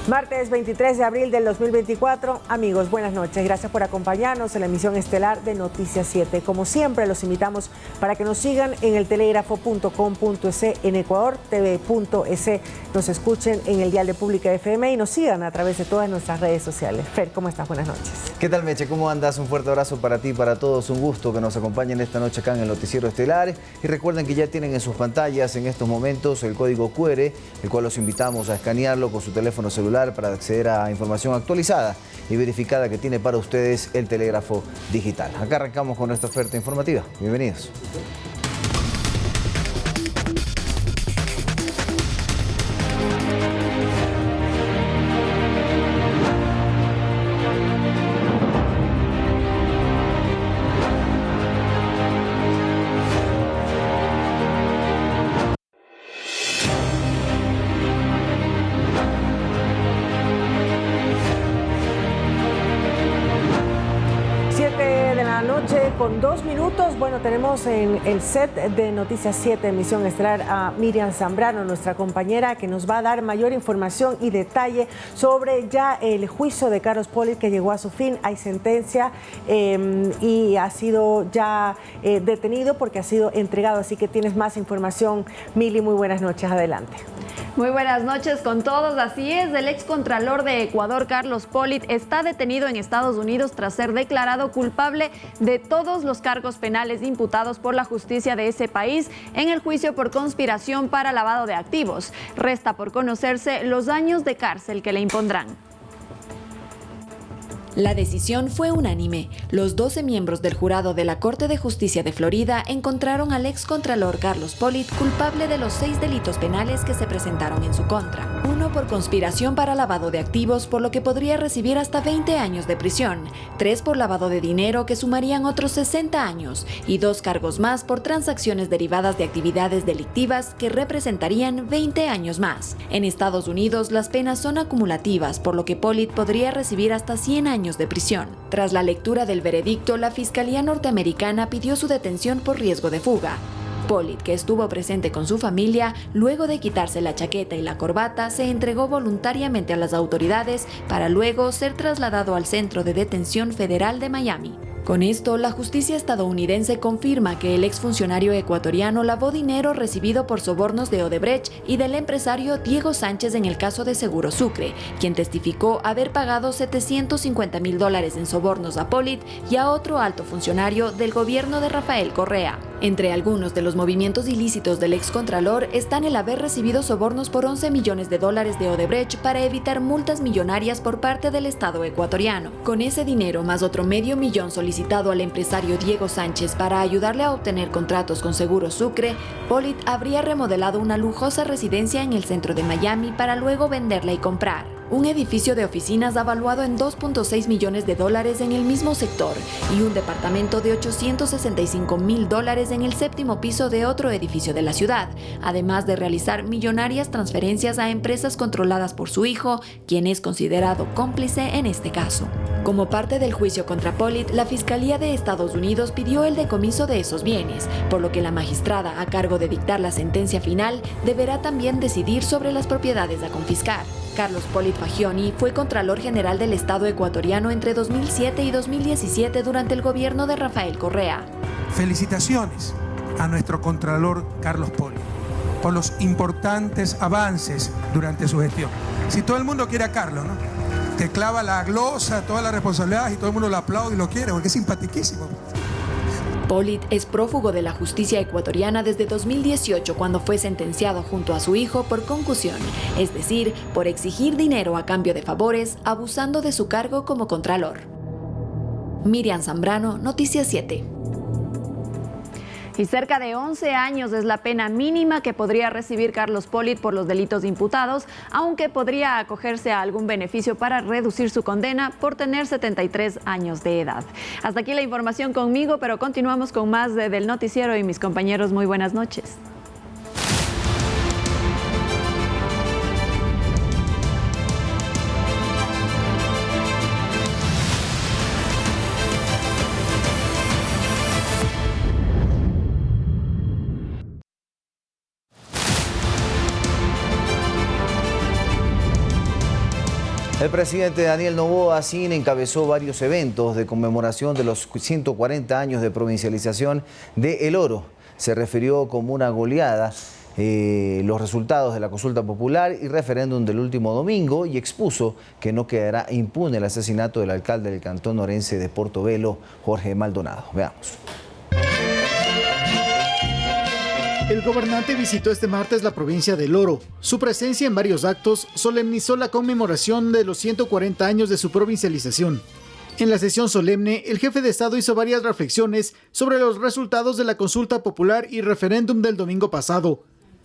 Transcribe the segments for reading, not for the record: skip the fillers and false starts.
Martes 23 de abril del 2024. Amigos, buenas noches. Gracias por acompañarnos en la emisión estelar de Noticias 7. Como siempre, los invitamos para que nos sigan en el telégrafo.com.es en Ecuador, tv.es, nos escuchen en el dial de Pública FM y nos sigan a través de todas nuestras redes sociales. Fer, ¿cómo estás? Buenas noches. ¿Qué tal, Meche? ¿Cómo andas? Un fuerte abrazo para ti y para todos. Un gusto que nos acompañen esta noche acá en el Noticiero Estelar. Y recuerden que ya tienen en sus pantallas en estos momentos el código QR, el cual los invitamos a escanearlo con su teléfono celular para acceder a información actualizada y verificada que tiene para ustedes el telégrafo digital. Acá arrancamos con nuestra oferta informativa. Bienvenidos. Con 2 minutos, bueno, tenemos en el set de Noticias 7, emisión estelar, a Miriam Zambrano, nuestra compañera, que nos va a dar mayor información y detalle sobre ya el juicio de Carlos Pollitt, que llegó a su fin. Hay sentencia y ha sido ya detenido porque ha sido entregado, así que tienes más información. Mili, muy buenas noches, adelante. Muy buenas noches con todos. Así es, el excontralor de Ecuador, Carlos Pollitt, está detenido en Estados Unidos tras ser declarado culpable de todos los cargos penales imputados por la justicia de ese país en el juicio por conspiración para lavado de activos. Resta por conocerse los años de cárcel que le impondrán. La decisión fue unánime. Los 12 miembros del jurado de la Corte de Justicia de Florida encontraron al excontralor Carlos Pollitt culpable de los 6 delitos penales que se presentaron en su contra. 1 por conspiración para lavado de activos, por lo que podría recibir hasta 20 años de prisión. 3 por lavado de dinero, que sumarían otros 60 años. Y 2 cargos más por transacciones derivadas de actividades delictivas, que representarían 20 años más. En Estados Unidos, las penas son acumulativas, por lo que Pollitt podría recibir hasta 100 años de prisión. Tras la lectura del veredicto, la Fiscalía norteamericana pidió su detención por riesgo de fuga. Pollitt, que estuvo presente con su familia, luego de quitarse la chaqueta y la corbata, se entregó voluntariamente a las autoridades para luego ser trasladado al Centro de Detención Federal de Miami. Con esto, la justicia estadounidense confirma que el exfuncionario ecuatoriano lavó dinero recibido por sobornos de Odebrecht y del empresario Diego Sánchez en el caso de Seguro Sucre, quien testificó haber pagado $750,000 en sobornos a Pollitt y a otro alto funcionario del gobierno de Rafael Correa. Entre algunos de los movimientos ilícitos del excontralor están el haber recibido sobornos por $11 millones de Odebrecht para evitar multas millonarias por parte del Estado ecuatoriano. Con ese dinero, más otro $500,000 solicitado al empresario Diego Sánchez para ayudarle a obtener contratos con Seguro Sucre, Pollitt habría remodelado una lujosa residencia en el centro de Miami para luego venderla y comprar un edificio de oficinas avaluado en $2.6 millones en el mismo sector y un departamento de $865,000 en el 7º piso de otro edificio de la ciudad, además de realizar millonarias transferencias a empresas controladas por su hijo, quien es considerado cómplice en este caso. Como parte del juicio contra Pollitt, la Fiscalía de Estados Unidos pidió el decomiso de esos bienes, por lo que la magistrada a cargo de dictar la sentencia final deberá también decidir sobre las propiedades a confiscar. Carlos Pollitt Fagioni fue Contralor General del Estado ecuatoriano entre 2007 y 2017 durante el gobierno de Rafael Correa. Felicitaciones a nuestro Contralor Carlos Pollitt por los importantes avances durante su gestión. Si todo el mundo quiere a Carlos, ¿no? Te clava la glosa, todas las responsabilidades y todo el mundo lo aplaude y lo quiere porque es simpaticísimo. Pollitt es prófugo de la justicia ecuatoriana desde 2018, cuando fue sentenciado junto a su hijo por concusión, es decir, por exigir dinero a cambio de favores, abusando de su cargo como contralor. Miriam Zambrano, Noticias 7. Y cerca de 11 años es la pena mínima que podría recibir Carlos Pollitt por los delitos imputados, aunque podría acogerse a algún beneficio para reducir su condena por tener 73 años de edad. Hasta aquí la información conmigo, pero continuamos con más del noticiero y mis compañeros. Muy buenas noches. El presidente Daniel Noboa Sin encabezó varios eventos de conmemoración de los 140 años de provincialización de El Oro. Se refirió como una goleada los resultados de la consulta popular y referéndum del último domingo y expuso que no quedará impune el asesinato del alcalde del cantón orense de Portobelo, Jorge Maldonado. Veamos. El gobernante visitó este martes la provincia de El Oro. Su presencia en varios actos solemnizó la conmemoración de los 140 años de su provincialización. En la sesión solemne, el jefe de Estado hizo varias reflexiones sobre los resultados de la consulta popular y referéndum del domingo pasado.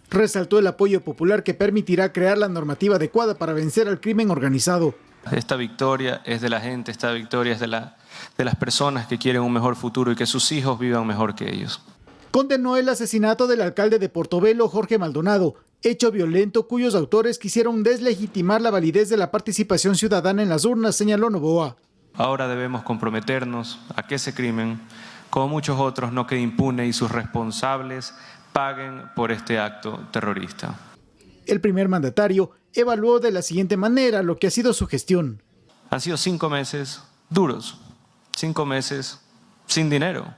Resaltó el apoyo popular que permitirá crear la normativa adecuada para vencer al crimen organizado. Esta victoria es de la gente, esta victoria es de las personas que quieren un mejor futuro y que sus hijos vivan mejor que ellos. Condenó el asesinato del alcalde de Portobelo, Jorge Maldonado, hecho violento cuyos autores quisieron deslegitimar la validez de la participación ciudadana en las urnas, señaló Noboa. Ahora debemos comprometernos a que ese crimen, como muchos otros, no quede impune y sus responsables paguen por este acto terrorista. El primer mandatario evaluó de la siguiente manera lo que ha sido su gestión. Han sido 5 meses duros, 5 meses sin dinero.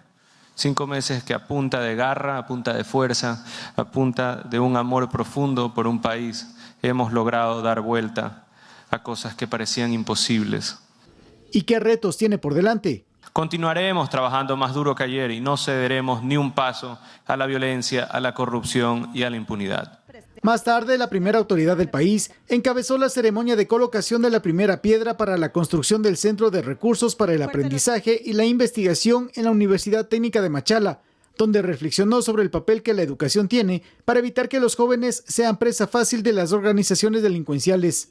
5 meses que a punta de garra, a punta de fuerza, a punta de un amor profundo por un país, hemos logrado dar vuelta a cosas que parecían imposibles. ¿Y qué retos tiene por delante? Continuaremos trabajando más duro que ayer y no cederemos ni un paso a la violencia, a la corrupción y a la impunidad. Más tarde, la primera autoridad del país encabezó la ceremonia de colocación de la primera piedra para la construcción del Centro de Recursos para el Aprendizaje y la Investigación en la Universidad Técnica de Machala, donde reflexionó sobre el papel que la educación tiene para evitar que los jóvenes sean presa fácil de las organizaciones delincuenciales.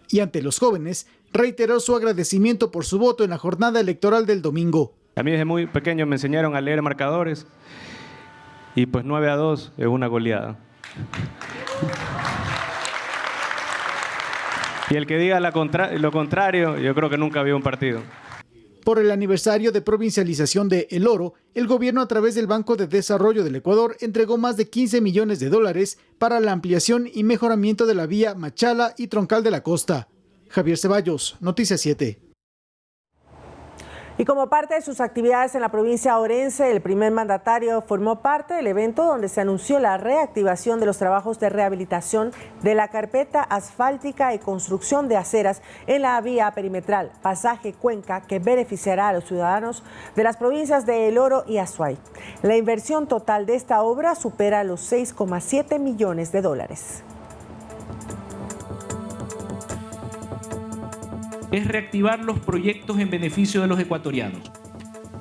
Y ante los jóvenes, reiteró su agradecimiento por su voto en la jornada electoral del domingo. A mí desde muy pequeño me enseñaron a leer marcadores y pues 9-2 es una goleada. Y el que diga lo contrario, yo creo que nunca vio un partido. Por el aniversario de provincialización de El Oro, el gobierno a través del Banco de Desarrollo del Ecuador entregó más de 15 millones de dólares para la ampliación y mejoramiento de la vía Machala y Troncal de la Costa. Javier Ceballos, Noticias 7. Y como parte de sus actividades en la provincia orense, el primer mandatario formó parte del evento donde se anunció la reactivación de los trabajos de rehabilitación de la carpeta asfáltica y construcción de aceras en la vía perimetral Pasaje Cuenca, que beneficiará a los ciudadanos de las provincias de El Oro y Azuay. La inversión total de esta obra supera los 6,7 millones de dólares. Es reactivar los proyectos en beneficio de los ecuatorianos.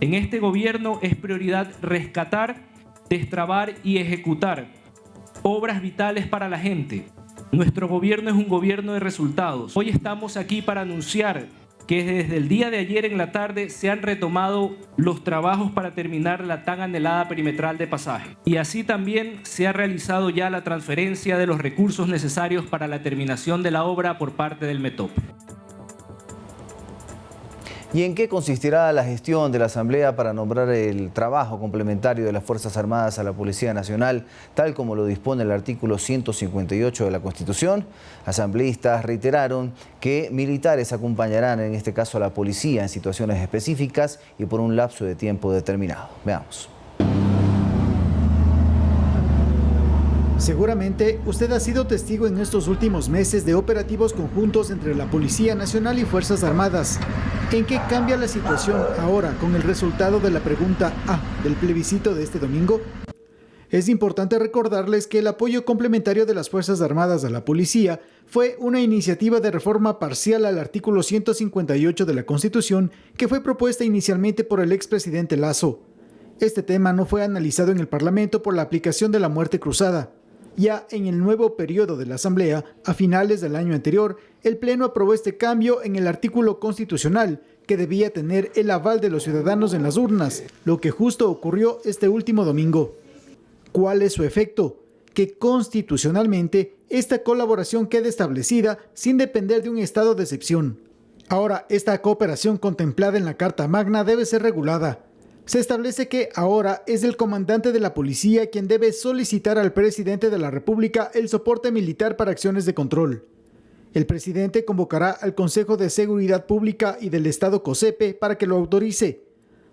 En este gobierno es prioridad rescatar, destrabar y ejecutar obras vitales para la gente. Nuestro gobierno es un gobierno de resultados. Hoy estamos aquí para anunciar que desde el día de ayer en la tarde se han retomado los trabajos para terminar la tan anhelada perimetral de Pasaje. Y así también se ha realizado ya la transferencia de los recursos necesarios para la terminación de la obra por parte del METOP. ¿Y en qué consistirá la gestión de la Asamblea para nombrar el trabajo complementario de las Fuerzas Armadas a la Policía Nacional, tal como lo dispone el artículo 158 de la Constitución? Asambleístas reiteraron que militares acompañarán en este caso a la policía en situaciones específicas y por un lapso de tiempo determinado. Veamos. Seguramente usted ha sido testigo en estos últimos meses de operativos conjuntos entre la Policía Nacional y Fuerzas Armadas. ¿En qué cambia la situación ahora con el resultado de la pregunta A del plebiscito de este domingo? Es importante recordarles que el apoyo complementario de las Fuerzas Armadas a la policía fue una iniciativa de reforma parcial al artículo 158 de la Constitución que fue propuesta inicialmente por el expresidente Lasso. Este tema no fue analizado en el Parlamento por la aplicación de la muerte cruzada. Ya en el nuevo periodo de la Asamblea, a finales del año anterior, el Pleno aprobó este cambio en el artículo constitucional que debía tener el aval de los ciudadanos en las urnas, lo que justo ocurrió este último domingo. ¿Cuál es su efecto? Que constitucionalmente esta colaboración quede establecida sin depender de un estado de excepción. Ahora, esta cooperación contemplada en la Carta Magna debe ser regulada. Se establece que ahora es el comandante de la policía quien debe solicitar al presidente de la República el soporte militar para acciones de control. El presidente convocará al Consejo de Seguridad Pública y del Estado COSEPE para que lo autorice.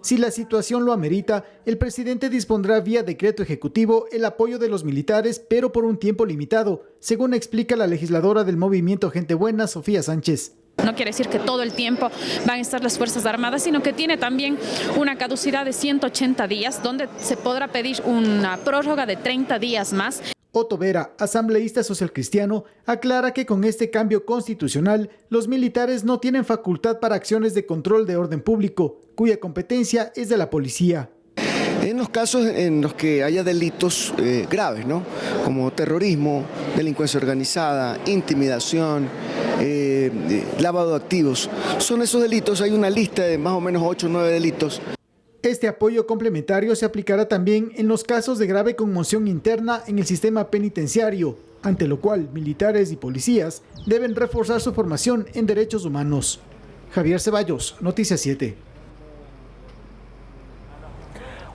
Si la situación lo amerita, el presidente dispondrá vía decreto ejecutivo el apoyo de los militares, pero por un tiempo limitado, según explica la legisladora del movimiento Gente Buena, Sofía Sánchez. No quiere decir que todo el tiempo van a estar las Fuerzas Armadas, sino que tiene también una caducidad de 180 días, donde se podrá pedir una prórroga de 30 días más. Otto Vera, asambleísta socialcristiano, aclara que con este cambio constitucional, los militares no tienen facultad para acciones de control de orden público, cuya competencia es de la policía. En los casos en los que haya delitos graves, ¿no? Como terrorismo, delincuencia organizada, intimidación, lavado de activos, son esos delitos, hay una lista de más o menos 8 o 9 delitos. Este apoyo complementario se aplicará también en los casos de grave conmoción interna en el sistema penitenciario, ante lo cual militares y policías deben reforzar su formación en derechos humanos. Javier Ceballos, Noticias 7.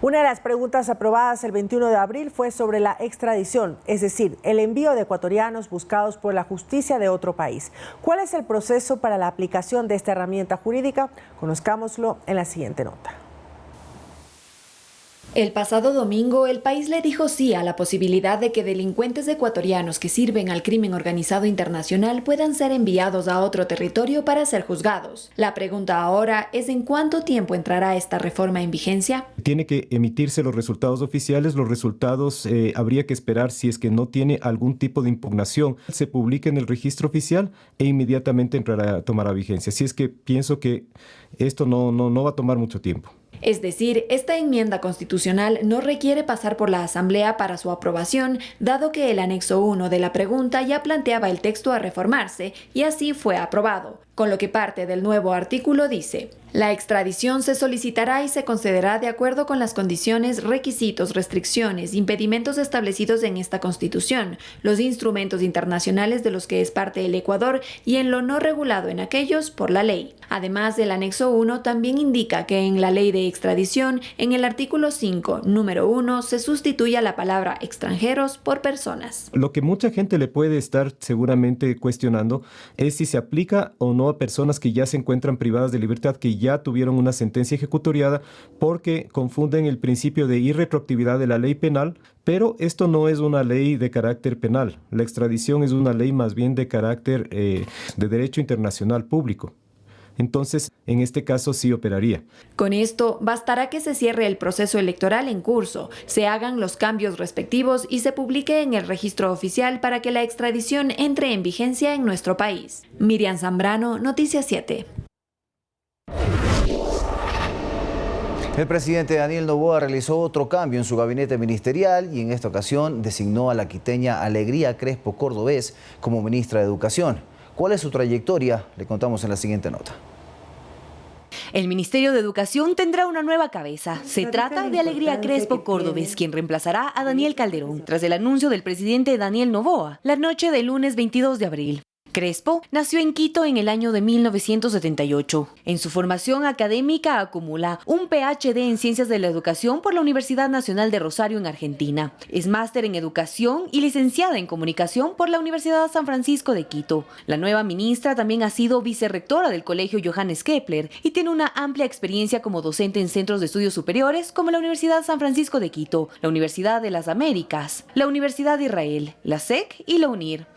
Una de las preguntas aprobadas el 21 de abril fue sobre la extradición, es decir, el envío de ecuatorianos buscados por la justicia de otro país. ¿Cuál es el proceso para la aplicación de esta herramienta jurídica? Conozcámoslo en la siguiente nota. El pasado domingo, el país le dijo sí a la posibilidad de que delincuentes ecuatorianos que sirven al crimen organizado internacional puedan ser enviados a otro territorio para ser juzgados. La pregunta ahora es ¿en cuánto tiempo entrará esta reforma en vigencia? Tiene que emitirse los resultados oficiales. Los resultados habría que esperar, si es que no tiene algún tipo de impugnación, se publique en el registro oficial e inmediatamente tomará vigencia. Así es que pienso que esto no va a tomar mucho tiempo. Es decir, esta enmienda constitucional no requiere pasar por la Asamblea para su aprobación, dado que el anexo 1 de la pregunta ya planteaba el texto a reformarse y así fue aprobado. Con lo que parte del nuevo artículo dice: la extradición se solicitará y se concederá de acuerdo con las condiciones, requisitos, restricciones, impedimentos establecidos en esta Constitución, los instrumentos internacionales de los que es parte el Ecuador y en lo no regulado en aquellos por la ley. Además, el anexo 1 también indica que en la ley de extradición, en el artículo 5, número 1, se sustituye a la palabra extranjeros por personas. Lo que mucha gente le puede estar seguramente cuestionando es si se aplica o no a personas que ya se encuentran privadas de libertad, que ya tuvieron una sentencia ejecutoriada, porque confunden el principio de irretroactividad de la ley penal, pero esto no es una ley de carácter penal. La extradición es una ley más bien de carácter de derecho internacional público. Entonces, en este caso sí operaría. Con esto, bastará que se cierre el proceso electoral en curso, se hagan los cambios respectivos y se publique en el registro oficial para que la extradición entre en vigencia en nuestro país. Miriam Zambrano, Noticias 7. El presidente Daniel Noboa realizó otro cambio en su gabinete ministerial y en esta ocasión designó a la quiteña Alegría Crespo Cordobés como ministra de Educación. ¿Cuál es su trayectoria? Le contamos en la siguiente nota. El Ministerio de Educación tendrá una nueva cabeza. Se trata de Alegría Crespo Cordobés, quien reemplazará a Daniel Calderón, tras el anuncio del presidente Daniel Noboa, la noche del lunes 22 de abril. Crespo nació en Quito en el año de 1978. En su formación académica acumula un PhD en Ciencias de la Educación por la Universidad Nacional de Rosario en Argentina. Es máster en Educación y licenciada en Comunicación por la Universidad San Francisco de Quito. La nueva ministra también ha sido vicerrectora del Colegio Johannes Kepler y tiene una amplia experiencia como docente en centros de estudios superiores como la Universidad San Francisco de Quito, la Universidad de las Américas, la Universidad de Israel, la SEC y la UNIR.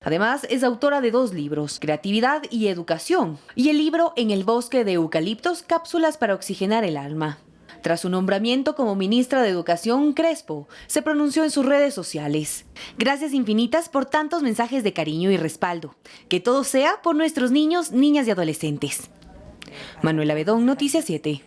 Además, es autora de 2 libros, Creatividad y Educación, y el libro En el bosque de eucaliptos, cápsulas para oxigenar el alma. Tras su nombramiento como ministra de Educación, Crespo se pronunció en sus redes sociales. Gracias infinitas por tantos mensajes de cariño y respaldo. Que todo sea por nuestros niños, niñas y adolescentes. Manuela Bedón, Noticias 7.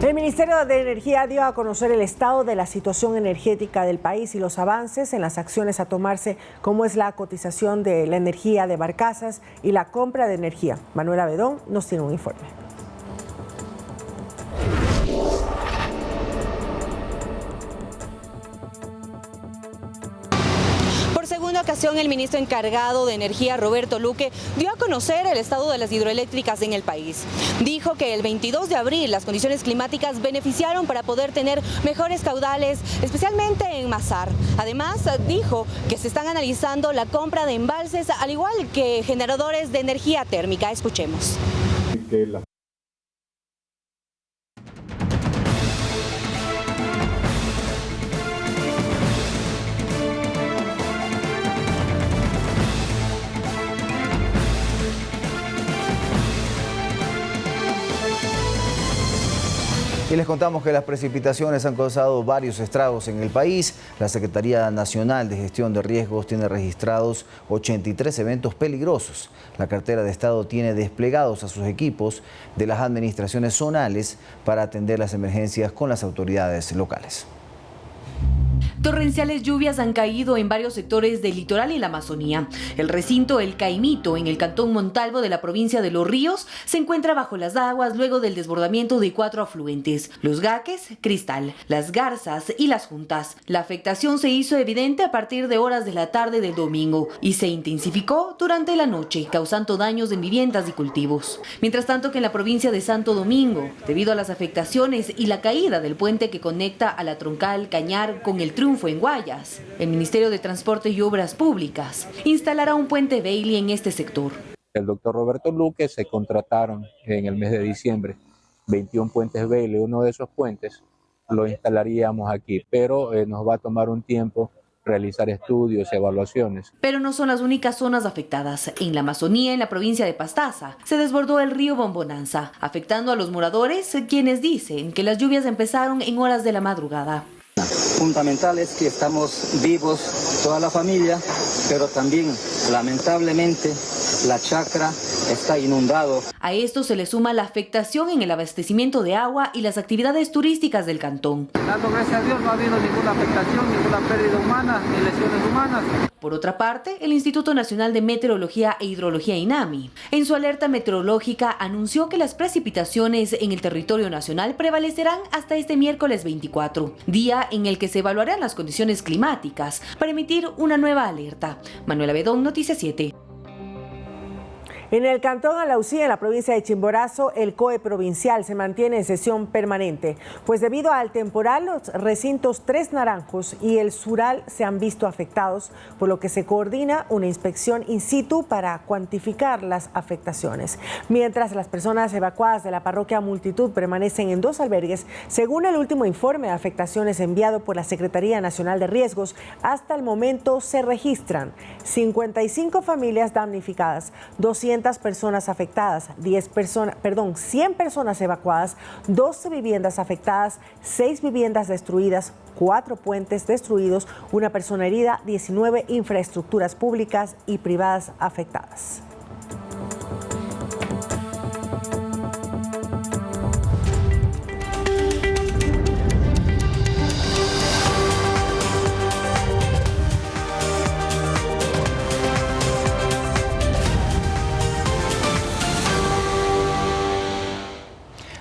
El Ministerio de Energía dio a conocer el estado de la situación energética del país y los avances en las acciones a tomarse, como es la cotización de la energía de barcazas y la compra de energía. Manuela Bedón nos tiene un informe. Por segunda ocasión, el ministro encargado de Energía, Roberto Luque, dio a conocer el estado de las hidroeléctricas en el país. Dijo que el 22 de abril las condiciones climáticas beneficiaron para poder tener mejores caudales, especialmente en Mazar. Además, dijo que se están analizando la compra de embalses, al igual que generadores de energía térmica. Escuchemos. Y les contamos que las precipitaciones han causado varios estragos en el país. La Secretaría Nacional de Gestión de Riesgos tiene registrados 83 eventos peligrosos. La cartera de Estado tiene desplegados a sus equipos de las administraciones zonales para atender las emergencias con las autoridades locales. Torrenciales lluvias han caído en varios sectores del litoral y la Amazonía. El recinto El Caimito, en el cantón Montalvo de la provincia de Los Ríos, se encuentra bajo las aguas luego del desbordamiento de 4 afluentes: Los Gaques, Cristal, Las Garzas y Las Juntas. La afectación se hizo evidente a partir de horas de la tarde del domingo y se intensificó durante la noche, causando daños en viviendas y cultivos. Mientras tanto, que en la provincia de Santo Domingo, debido a las afectaciones y la caída del puente que conecta a la troncal Cañar con el Triunfo en Guayas, el Ministerio de Transporte y Obras Públicas instalará un puente Bailey en este sector. El doctor Roberto Luque se contrataron en el mes de diciembre 21 puentes Bailey. Uno de esos puentes lo instalaríamos aquí, pero nos va a tomar un tiempo realizar estudios y evaluaciones. Pero no son las únicas zonas afectadas. En la Amazonía, en la provincia de Pastaza, se desbordó el río Bombonanza, afectando a los moradores, quienes dicen que las lluvias empezaron en horas de la madrugada. Fundamental es que estamos vivos toda la familia, pero también lamentablemente la chacra está inundado. A esto se le suma la afectación en el abastecimiento de agua y las actividades turísticas del cantón. Dando gracias a Dios no ha habido ninguna afectación, ninguna pérdida humana, ni lesiones humanas. Por otra parte, el Instituto Nacional de Meteorología e Hidrología INAMI, en su alerta meteorológica, anunció que las precipitaciones en el territorio nacional prevalecerán hasta este miércoles 24, día en el que se evaluarán las condiciones climáticas para emitir una nueva alerta. Manuela Bedón, Noticias 7. En el cantón Alausí, en la provincia de Chimborazo, el COE provincial se mantiene en sesión permanente, pues debido al temporal los recintos Tres Naranjos y el Sural se han visto afectados, por lo que se coordina una inspección in situ para cuantificar las afectaciones. Mientras las personas evacuadas de la parroquia Multitud permanecen en 2 albergues, según el último informe de afectaciones enviado por la Secretaría Nacional de Riesgos, hasta el momento se registran 55 familias damnificadas, 200 personas afectadas, 100 personas evacuadas, 12 viviendas afectadas, 6 viviendas destruidas, 4 puentes destruidos, 1 persona herida, 19 infraestructuras públicas y privadas afectadas.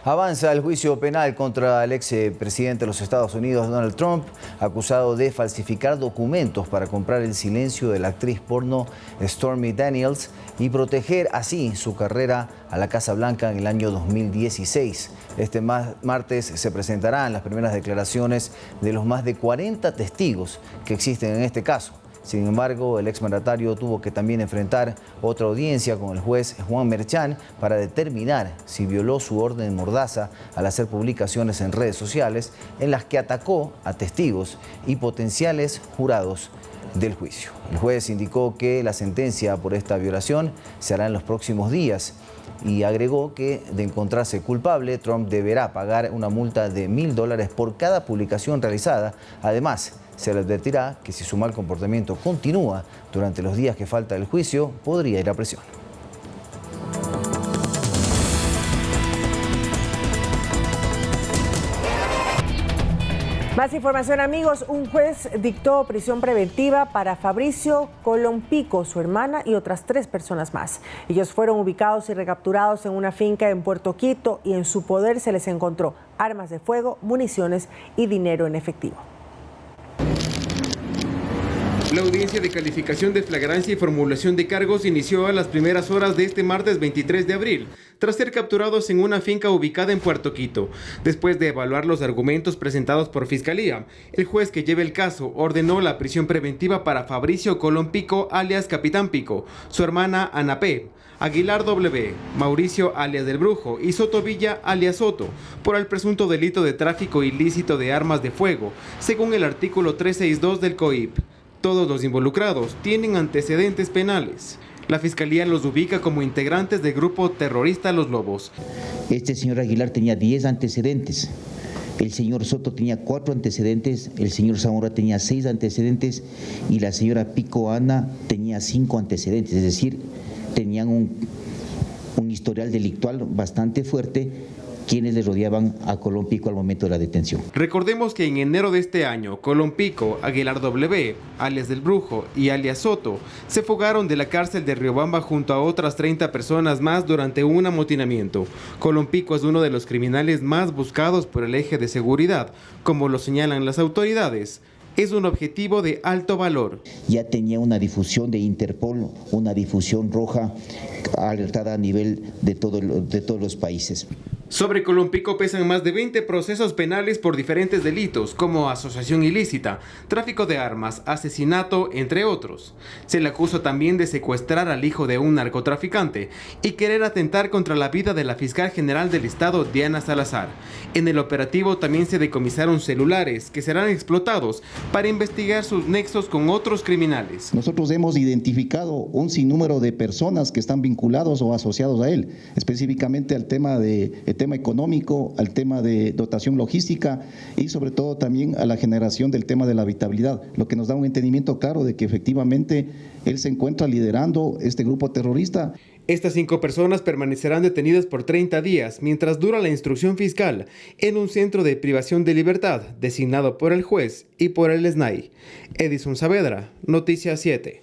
Avanza el juicio penal contra el expresidente de los Estados Unidos, Donald Trump, acusado de falsificar documentos para comprar el silencio de la actriz porno Stormy Daniels y proteger así su carrera a la Casa Blanca en el año 2016. Este martes se presentarán las primeras declaraciones de los más de 40 testigos que existen en este caso. Sin embargo, el exmandatario tuvo que también enfrentar otra audiencia con el juez Juan Merchan para determinar si violó su orden mordaza al hacer publicaciones en redes sociales en las que atacó a testigos y potenciales jurados del juicio. El juez indicó que la sentencia por esta violación se hará en los próximos días y agregó que, de encontrarse culpable, Trump deberá pagar una multa de $1.000 por cada publicación realizada. Además, se le advertirá que si su mal comportamiento continúa durante los días que falta del juicio, podría ir a prisión. Más información, amigos. Un juez dictó prisión preventiva para Fabricio Colompico, su hermana y otras 3 personas más. Ellos fueron ubicados y recapturados en una finca en Puerto Quito y en su poder se les encontró armas de fuego, municiones y dinero en efectivo. La audiencia de calificación de flagrancia y formulación de cargos inició a las primeras horas de este martes 23 de abril, tras ser capturados en una finca ubicada en Puerto Quito. Después de evaluar los argumentos presentados por Fiscalía, el juez que lleva el caso ordenó la prisión preventiva para Fabricio Colón Pico, alias Capitán Pico, su hermana Ana P., Aguilar W., Mauricio alias del Brujo y Soto Villa alias Soto, por el presunto delito de tráfico ilícito de armas de fuego, según el artículo 362 del COIP. Todos los involucrados tienen antecedentes penales. La Fiscalía los ubica como integrantes del grupo terrorista Los Lobos. Este señor Aguilar tenía 10 antecedentes. El señor Soto tenía 4 antecedentes, el señor Zamora tenía 6 antecedentes y la señora Pico Ana tenía 5 antecedentes, es decir, tenían un historial delictual bastante fuerte quienes le rodeaban a Colón Pico al momento de la detención. Recordemos que en enero de este año, Colón Pico, Aguilar W., alias del Brujo y alias Soto, se fugaron de la cárcel de Riobamba junto a otras 30 personas más durante un amotinamiento. Colón Pico es uno de los criminales más buscados por el eje de seguridad, como lo señalan las autoridades. Es un objetivo de alto valor. Ya tenía una difusión de Interpol, una difusión roja alertada a nivel de todos los países. Sobre Colón Pico pesan más de 20 procesos penales por diferentes delitos, como asociación ilícita, tráfico de armas, asesinato, entre otros. Se le acusa también de secuestrar al hijo de un narcotraficante y querer atentar contra la vida de la fiscal general del estado, Diana Salazar. En el operativo también se decomisaron celulares que serán explotados para investigar sus nexos con otros criminales. Nosotros hemos identificado un sinnúmero de personas que están vinculados o asociados a él, específicamente al tema económico, al tema de dotación logística y sobre todo también a la generación del tema de la habitabilidad, lo que nos da un entendimiento claro de que efectivamente él se encuentra liderando este grupo terrorista. Estas 5 personas permanecerán detenidas por 30 días mientras dura la instrucción fiscal en un centro de privación de libertad designado por el juez y por el SNAI. Edison Saavedra, Noticias 7.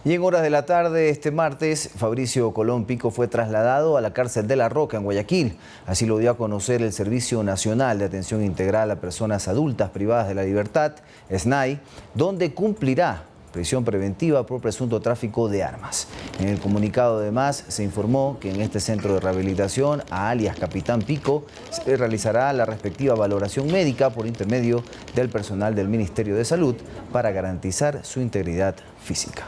Y en horas de la tarde este martes, Fabricio Colón Pico fue trasladado a la cárcel de La Roca en Guayaquil. Así lo dio a conocer el Servicio Nacional de Atención Integral a Personas Adultas Privadas de la Libertad, SNAI, donde cumplirá prisión preventiva por presunto tráfico de armas. En el comunicado además se informó que en este centro de rehabilitación a alias Capitán Pico se realizará la respectiva valoración médica por intermedio del personal del Ministerio de Salud para garantizar su integridad física.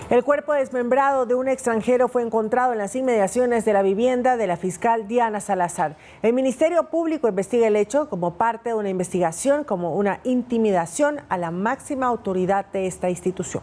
El cuerpo desmembrado de un extranjero fue encontrado en las inmediaciones de la vivienda de la fiscal Diana Salazar. El Ministerio Público investiga el hecho como parte de una investigación como una intimidación a la máxima autoridad de esta institución.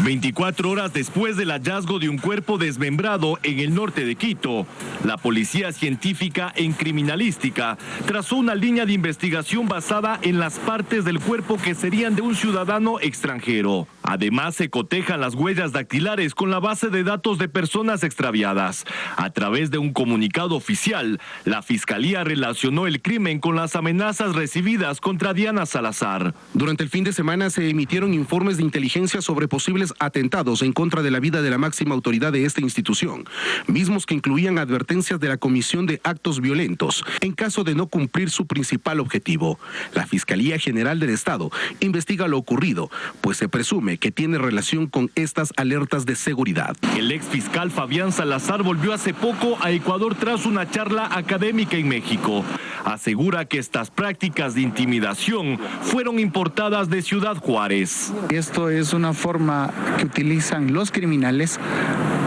24 horas después del hallazgo de un cuerpo desmembrado en el norte de Quito, la Policía Científica en Criminalística trazó una línea de investigación basada en las partes del cuerpo que serían de un ciudadano extranjero. Además, se cotejan las huellas dactilares con la base de datos de personas extraviadas. A través de un comunicado oficial, la Fiscalía relacionó el crimen con las amenazas recibidas contra Diana Salazar. Durante el fin de semana se emitieron informes de inteligencia sobre posibles atentados en contra de la vida de la máxima autoridad de esta institución, mismos que incluían advertencias de la comisión de actos violentos en caso de no cumplir su principal objetivo. La Fiscalía General del Estado investiga lo ocurrido, pues se presume que tiene relación con estas alertas de seguridad. El ex fiscal Fabián Salazar volvió hace poco a Ecuador tras una charla académica en México. Asegura que estas prácticas de intimidación fueron importadas de Ciudad Juárez. Esto es una forma que utilizan los criminales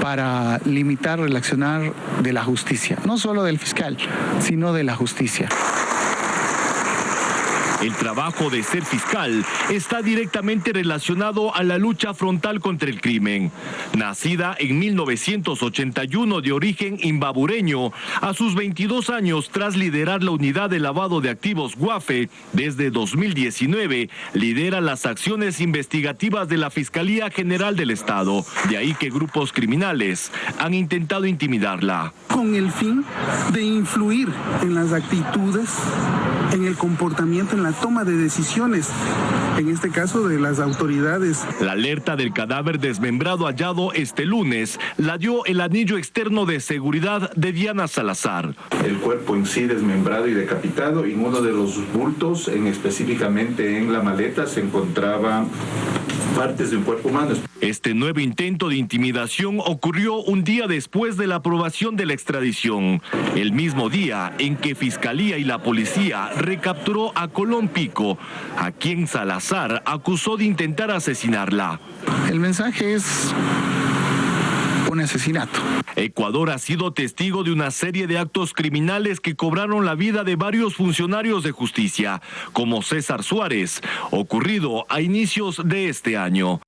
para limitar el accionar de la justicia, no solo del fiscal, sino de la justicia. El trabajo de ser fiscal está directamente relacionado a la lucha frontal contra el crimen. Nacida en 1981 de origen imbabureño, a sus 22 años tras liderar la unidad de lavado de activos Guafe, desde 2019 lidera las acciones investigativas de la Fiscalía General del Estado. De ahí que grupos criminales han intentado intimidarla. Con el fin de influir en las actitudes, en el comportamiento, en la la toma de decisiones, en este caso de las autoridades. La alerta del cadáver desmembrado hallado este lunes la dio el anillo externo de seguridad de Diana Salazar. El cuerpo en sí desmembrado y decapitado, y en uno de los bultos, específicamente en la maleta, se encontraba partes de un cuerpo humano. Este nuevo intento de intimidación ocurrió un día después de la aprobación de la extradición, el mismo día en que Fiscalía y la policía recapturó a Colón Pico, a quien Salazar acusó de intentar asesinarla. El mensaje es un asesinato. Ecuador ha sido testigo de una serie de actos criminales que cobraron la vida de varios funcionarios de justicia, como César Suárez, ocurrido a inicios de este año.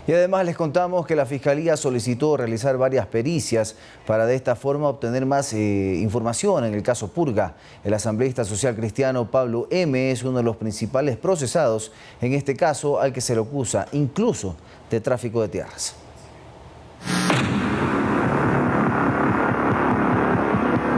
Y además les contamos que la Fiscalía solicitó realizar varias pericias para de esta forma obtener más información en el caso Purga. El asambleísta social cristiano Pablo M. es uno de los principales procesados en este caso, al que se le acusa incluso de tráfico de tierras.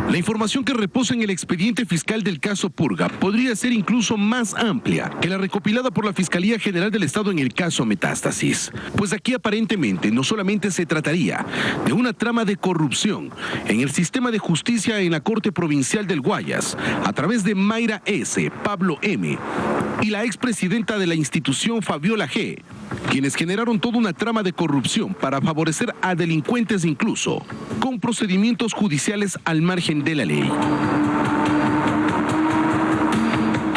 La información que reposa en el expediente fiscal del caso Purga podría ser incluso más amplia que la recopilada por la Fiscalía General del Estado en el caso Metástasis. Pues aquí aparentemente no solamente se trataría de una trama de corrupción en el sistema de justicia en la Corte Provincial del Guayas, a través de Mayra S., Pablo M. y la expresidenta de la institución Fabiola G., quienes generaron toda una trama de corrupción para favorecer a delincuentes incluso, con procedimientos judiciales al margen de la ley.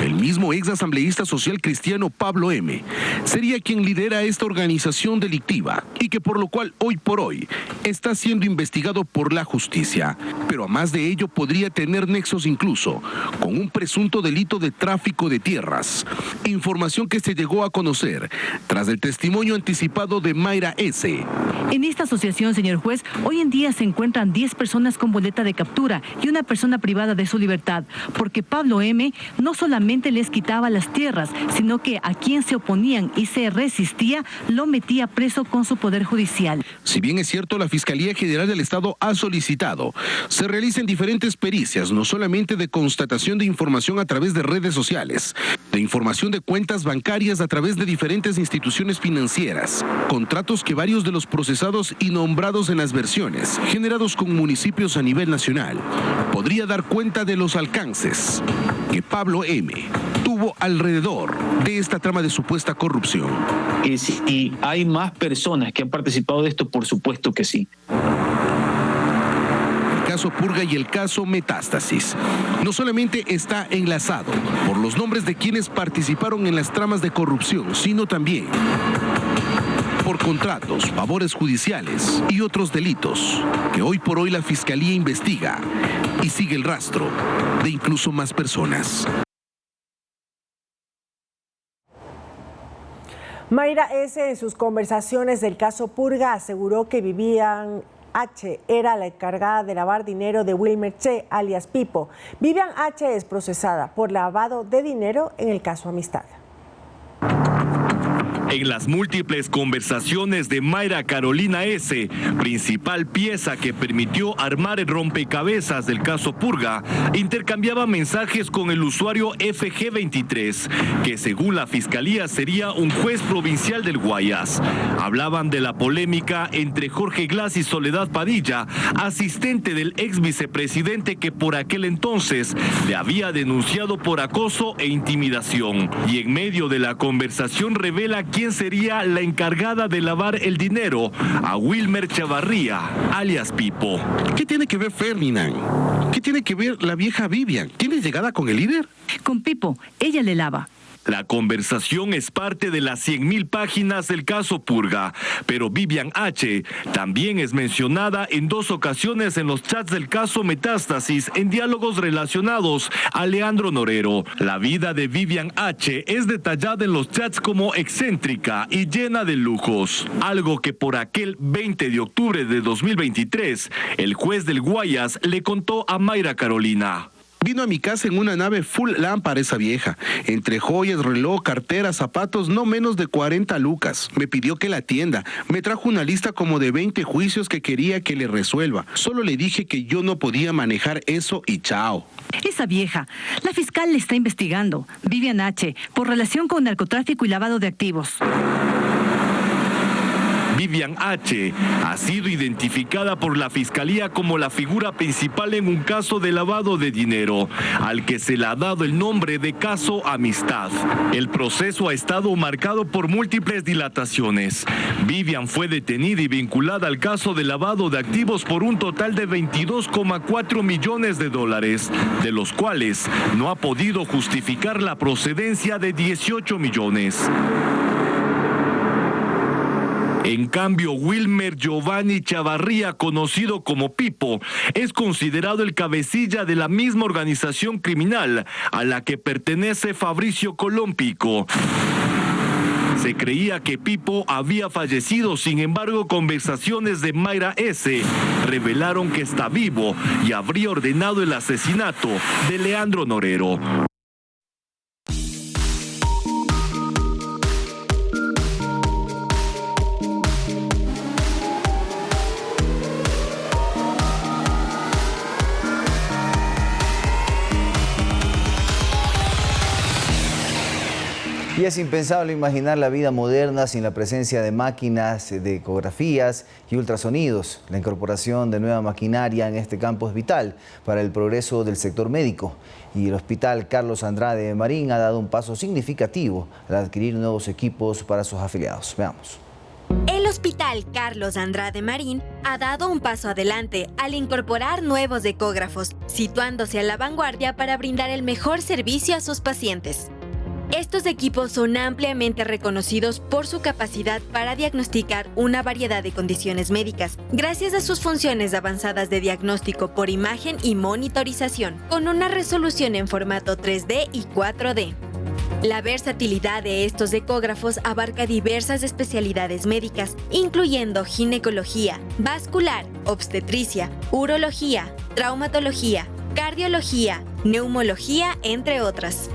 El mismo ex asambleísta social cristiano Pablo M. sería quien lidera esta organización delictiva y que por lo cual hoy por hoy está siendo investigado por la justicia. Pero a más de ello podría tener nexos incluso con un presunto delito de tráfico de tierras. Información que se llegó a conocer tras el testimonio anticipado de Mayra S. En esta asociación, señor juez, hoy en día se encuentran 10 personas con boleta de captura y una persona privada de su libertad, porque Pablo M. no solamente les quitaba las tierras, sino que a quien se oponían y se resistía, lo metía preso con su poder judicial. Si bien es cierto, la Fiscalía General del Estado ha solicitado se realicen diferentes pericias, no solamente de constatación de información a través de redes sociales, de información de cuentas bancarias a través de diferentes instituciones financieras, contratos que varios de los procesados y nombrados en las versiones, generados con municipios a nivel nacional, podría dar cuenta de los alcances que Pablo M. tuvo alrededor de esta trama de supuesta corrupción. Y si hay más personas que han participado de esto, por supuesto que sí. El caso Purga y el caso Metástasis no solamente está enlazado por los nombres de quienes participaron en las tramas de corrupción, sino también por contratos, favores judiciales y otros delitos que hoy por hoy la Fiscalía investiga y sigue el rastro de incluso más personas. Mayra S. en sus conversaciones del caso Purga aseguró que Vivian H. era la encargada de lavar dinero de Wilmer Che, alias Pipo. Vivian H. es procesada por lavado de dinero en el caso Amistad. En las múltiples conversaciones de Mayra Carolina S., principal pieza que permitió armar el rompecabezas del caso Purga, intercambiaba mensajes con el usuario FG23, que según la Fiscalía sería un juez provincial del Guayas. Hablaban de la polémica entre Jorge Glass y Soledad Padilla, asistente del ex vicepresidente que por aquel entonces le había denunciado por acoso e intimidación. Y en medio de la conversación revela quién sería la encargada de lavar el dinero a Wilmer Chavarría, alias Pipo. ¿Qué tiene que ver Ferdinand? ¿Qué tiene que ver la vieja Vivian? ¿Tiene llegada con el líder? Con Pipo, ella le lava. La conversación es parte de las 100.000 páginas del caso Purga, pero Vivian H. también es mencionada en 2 ocasiones en los chats del caso Metástasis en diálogos relacionados a Leandro Norero. La vida de Vivian H. es detallada en los chats como excéntrica y llena de lujos, algo que por aquel 20 de octubre de 2023 el juez del Guayas le contó a Mayra Carolina. Vino a mi casa en una nave full lámpara esa vieja. Entre joyas, reloj, carteras, zapatos, no menos de 40 lucas. Me pidió que la atienda. Me trajo una lista como de 20 juicios que quería que le resuelva. Solo le dije que yo no podía manejar eso y chao. Esa vieja, la fiscal le está investigando, Vivian H., por relación con narcotráfico y lavado de activos. Vivian H. ha sido identificada por la Fiscalía como la figura principal en un caso de lavado de dinero, al que se le ha dado el nombre de caso Amistad. El proceso ha estado marcado por múltiples dilataciones. Vivian fue detenida y vinculada al caso de lavado de activos por un total de $22,4 millones, de los cuales no ha podido justificar la procedencia de 18 millones. En cambio, Wilmer Giovanni Chavarría, conocido como Pipo, es considerado el cabecilla de la misma organización criminal a la que pertenece Fabricio Colompico. Se creía que Pipo había fallecido, sin embargo, conversaciones de Mayra S. revelaron que está vivo y habría ordenado el asesinato de Leandro Norero. Y es impensable imaginar la vida moderna sin la presencia de máquinas de ecografías y ultrasonidos. La incorporación de nueva maquinaria en este campo es vital para el progreso del sector médico. Y el Hospital Carlos Andrade Marín ha dado un paso significativo al adquirir nuevos equipos para sus afiliados. Veamos. El Hospital Carlos Andrade Marín ha dado un paso adelante al incorporar nuevos ecógrafos, situándose a la vanguardia para brindar el mejor servicio a sus pacientes. Estos equipos son ampliamente reconocidos por su capacidad para diagnosticar una variedad de condiciones médicas, gracias a sus funciones avanzadas de diagnóstico por imagen y monitorización, con una resolución en formato 3D y 4D. La versatilidad de estos ecógrafos abarca diversas especialidades médicas, incluyendo ginecología, vascular, obstetricia, urología, traumatología, cardiología, neumología, entre otras.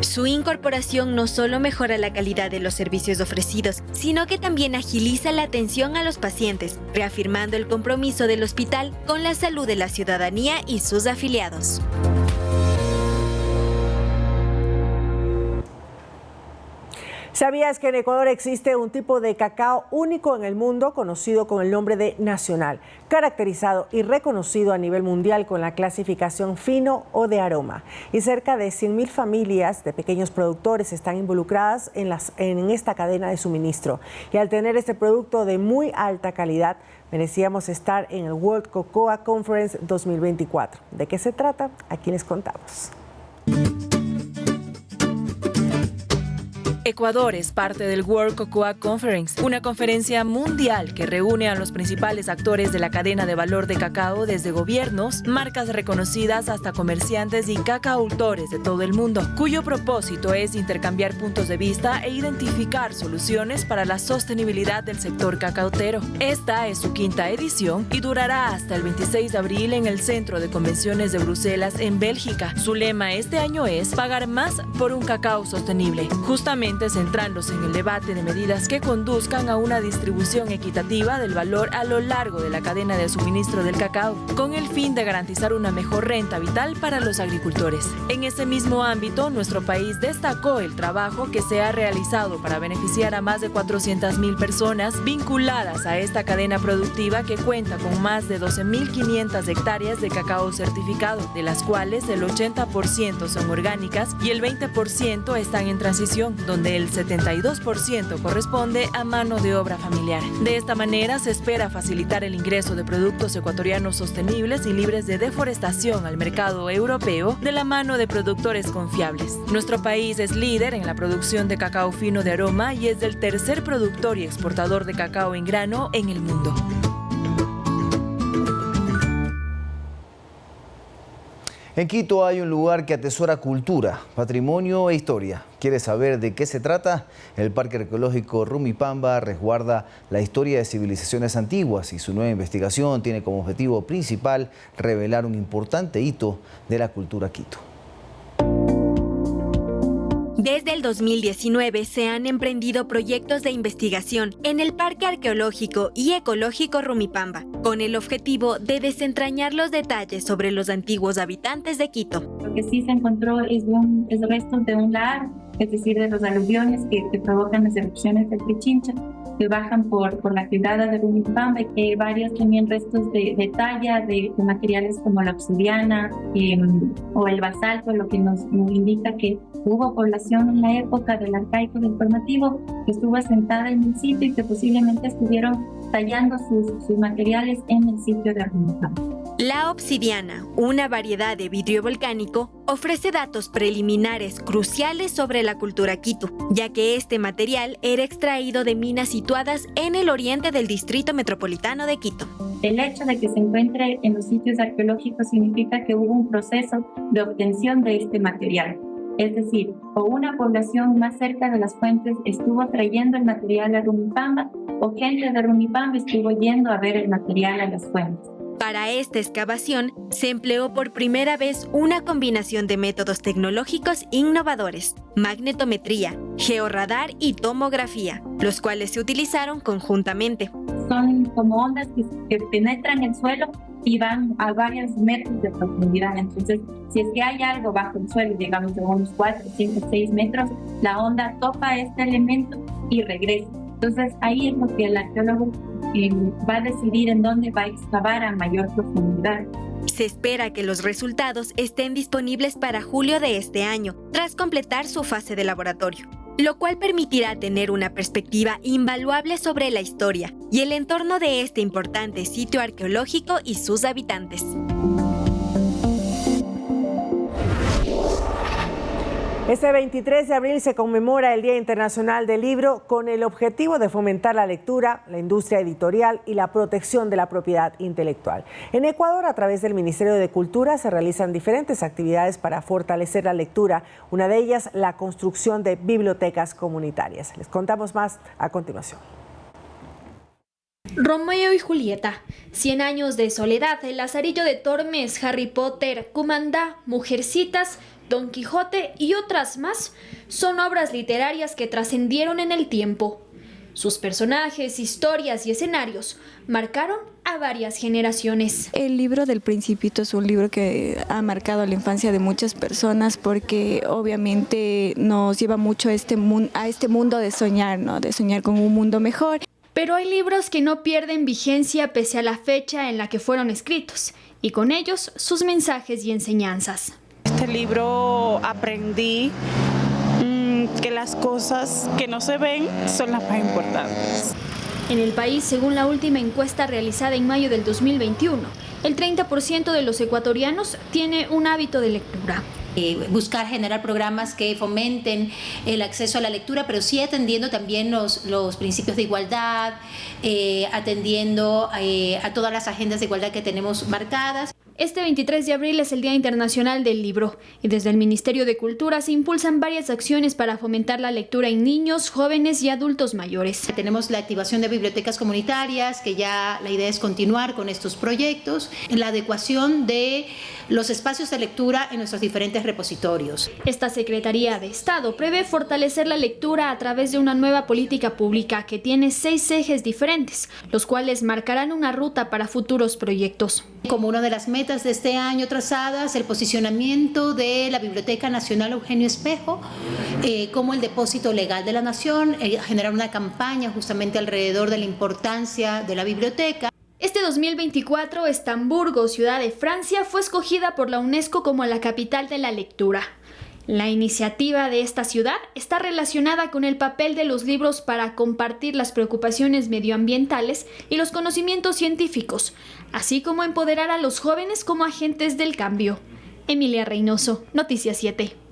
Su incorporación no solo mejora la calidad de los servicios ofrecidos, sino que también agiliza la atención a los pacientes, reafirmando el compromiso del hospital con la salud de la ciudadanía y sus afiliados. ¿Sabías que en Ecuador existe un tipo de cacao único en el mundo, conocido con el nombre de nacional, caracterizado y reconocido a nivel mundial con la clasificación fino o de aroma? Y cerca de 100.000 familias de pequeños productores están involucradas en esta cadena de suministro. Y al tener este producto de muy alta calidad, merecíamos estar en el World Cocoa Conference 2024. ¿De qué se trata? Aquí les contamos. Ecuador es parte del World Cocoa Conference, una conferencia mundial que reúne a los principales actores de la cadena de valor de cacao, desde gobiernos, marcas reconocidas hasta comerciantes y cacaultores de todo el mundo, cuyo propósito es intercambiar puntos de vista e identificar soluciones para la sostenibilidad del sector cacautero. Esta es su quinta edición y durará hasta el 26 de abril en el Centro de Convenciones de Bruselas, en Bélgica. Su lema este año es pagar más por un cacao sostenible, justamente centrándose en el debate de medidas que conduzcan a una distribución equitativa del valor a lo largo de la cadena de suministro del cacao, con el fin de garantizar una mejor renta vital para los agricultores. En ese mismo ámbito, nuestro país destacó el trabajo que se ha realizado para beneficiar a más de 400.000 personas vinculadas a esta cadena productiva, que cuenta con más de 12.500 hectáreas de cacao certificado, de las cuales el 80% son orgánicas y el 20% están en transición, donde el 72% corresponde a mano de obra familiar. De esta manera se espera facilitar el ingreso de productos ecuatorianos sostenibles y libres de deforestación al mercado europeo de la mano de productores confiables. Nuestro país es líder en la producción de cacao fino de aroma y es el tercer productor y exportador de cacao en grano en el mundo. En Quito hay un lugar que atesora cultura, patrimonio e historia. ¿Quieres saber de qué se trata? El Parque Arqueológico Rumipamba resguarda la historia de civilizaciones antiguas y su nueva investigación tiene como objetivo principal revelar un importante hito de la cultura quito. Desde el 2019 se han emprendido proyectos de investigación en el Parque Arqueológico y Ecológico Rumipamba, con el objetivo de desentrañar los detalles sobre los antiguos habitantes de Quito. Lo que sí se encontró es restos de un lago, es decir, de los aluviones que provocan las erupciones del Pichincha, que bajan por la quebrada de Rumipamba, y varios también restos de talla, de materiales como la obsidiana o el basalto, lo que nos indica que hubo población en la época del arcaico del formativo que estuvo asentada en el sitio y que posiblemente estuvieron tallando sus materiales en el sitio de Rumipamba. La obsidiana, una variedad de vidrio volcánico, ofrece datos preliminares cruciales sobre la cultura quito, ya que este material era extraído de minas situadas en el oriente del distrito metropolitano de Quito. El hecho de que se encuentre en los sitios arqueológicos significa que hubo un proceso de obtención de este material. Es decir, o una población más cerca de las fuentes estuvo trayendo el material a Rumipamba, o gente de Rumipamba estuvo yendo a ver el material a las fuentes. Para esta excavación se empleó por primera vez una combinación de métodos tecnológicos innovadores: magnetometría, georradar y tomografía, los cuales se utilizaron conjuntamente. Son como ondas que penetran el suelo y van a varios metros de profundidad. Entonces, si es que hay algo bajo el suelo, digamos de unos 4, 5, 6 metros, la onda topa este elemento y regresa. Entonces, ahí es lo que el arqueólogo va a decidir en dónde va a excavar a mayor profundidad. Se espera que los resultados estén disponibles para julio de este año, tras completar su fase de laboratorio, lo cual permitirá tener una perspectiva invaluable sobre la historia y el entorno de este importante sitio arqueológico y sus habitantes. Este 23 de abril se conmemora el Día Internacional del Libro con el objetivo de fomentar la lectura, la industria editorial y la protección de la propiedad intelectual. En Ecuador, a través del Ministerio de Cultura, se realizan diferentes actividades para fortalecer la lectura, una de ellas la construcción de bibliotecas comunitarias. Les contamos más a continuación. Romeo y Julieta, 100 años de soledad, El Lazarillo de Tormes, Harry Potter, Cumandá, Mujercitas, Don Quijote y otras más son obras literarias que trascendieron en el tiempo. Sus personajes, historias y escenarios marcaron a varias generaciones. El libro del Principito es un libro que ha marcado la infancia de muchas personas porque obviamente nos lleva mucho a este mundo de soñar, ¿no? De soñar con un mundo mejor. Pero hay libros que no pierden vigencia pese a la fecha en la que fueron escritos, y con ellos sus mensajes y enseñanzas. Este libro aprendí que las cosas que no se ven son las más importantes. En el país, según la última encuesta realizada en mayo del 2021, el 30% de los ecuatorianos tiene un hábito de lectura. Buscar generar programas que fomenten el acceso a la lectura, pero sí atendiendo también los principios de igualdad, atendiendo a todas las agendas de igualdad que tenemos marcadas. Este 23 de abril es el Día Internacional del Libro y desde el Ministerio de Cultura se impulsan varias acciones para fomentar la lectura en niños, jóvenes y adultos mayores. Tenemos la activación de bibliotecas comunitarias, que ya la idea es continuar con estos proyectos, la adecuación de los espacios de lectura en nuestros diferentes repositorios. Esta Secretaría de Estado prevé fortalecer la lectura a través de una nueva política pública que tiene 6 ejes diferentes, los cuales marcarán una ruta para futuros proyectos. Como una de las metas de este año trazadas, el posicionamiento de la Biblioteca Nacional Eugenio Espejo como el depósito legal de la nación, generar una campaña justamente alrededor de la importancia de la biblioteca. Este 2024, Estamburgo, ciudad de Francia, fue escogida por la UNESCO como la capital de la lectura. La iniciativa de esta ciudad está relacionada con el papel de los libros para compartir las preocupaciones medioambientales y los conocimientos científicos, así como empoderar a los jóvenes como agentes del cambio. Emilia Reynoso, Noticias 7.